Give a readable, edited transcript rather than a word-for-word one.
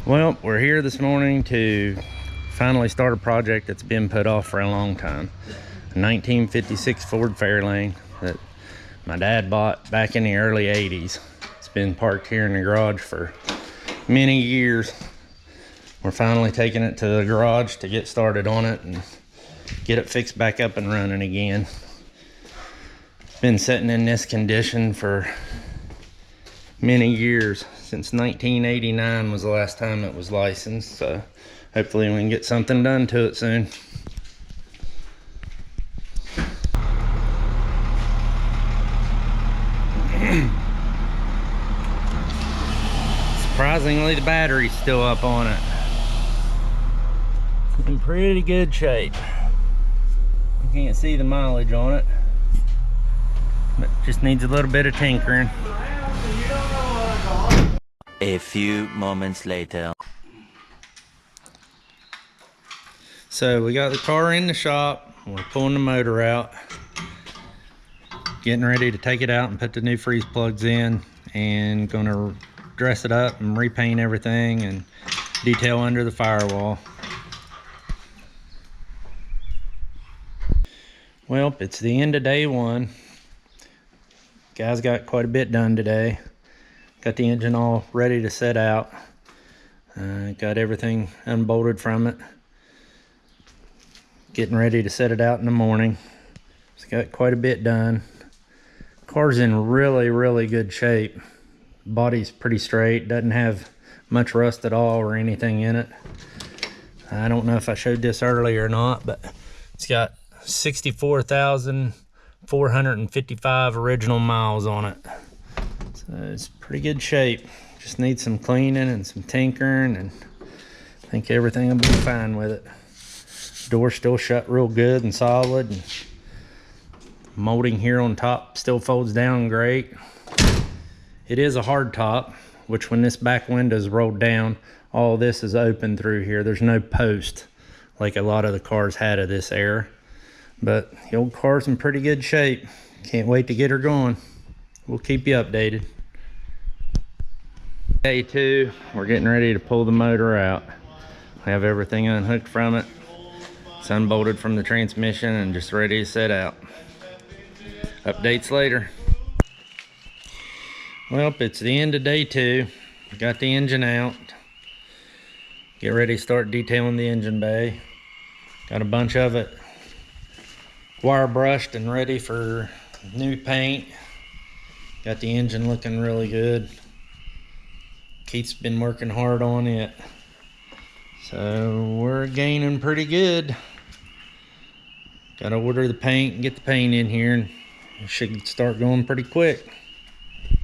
Well, we're here this morning to finally start a project that's been put off for a long time. A 1956 Ford Fairlane that my dad bought back in the early 80s. It's been parked here in the garage for many years. We're finally taking it to the garage to get started on it and get it fixed back up and running again. It's been sitting in this condition for many years. Since 1989 was the last time it was licensed, so hopefully we can get something done to it soon. Surprisingly, the battery's still up on it. It's in pretty good shape. You can't see the mileage on it, but just needs a little bit of tinkering. A few moments later. So we got the car in the shop. We're pulling the motor out, getting ready to take it out and put the new freeze plugs in, and gonna dress it up and repaint everything and detail under the firewall. Well, it's the end of day one. Guys got quite a bit done today. Got the engine all ready to set out. Got everything unbolted from it. Getting ready to set it out in the morning. It's got quite a bit done. Car's in really good shape. Body's pretty straight. Doesn't have much rust at all or anything in it. I don't know if I showed this earlier or not, but it's got 64,455 original miles on it. So it's pretty good shape. Just needs some cleaning and some tinkering, and I think everything will be fine with it. Door's still shut real good and solid, and molding here on top still folds down great. It is a hard top, which when this back window is rolled down, all this is open through here. There's no post like a lot of the cars had of this era, but the old car's in pretty good shape. Can't wait to get her going. We'll keep you updated. Day two, we're getting ready to pull the motor out. I have everything unhooked from it. It's unbolted from the transmission and just ready to set out. Updates later. Well, it's the end of day two. Got the engine out. Get ready to start detailing the engine bay. Got a bunch of it wire brushed and ready for new paint. Got the engine looking really good. Keith's been working hard on it. So we're gaining pretty good. Got to order the paint and get the paint in here, and it should start going pretty quick.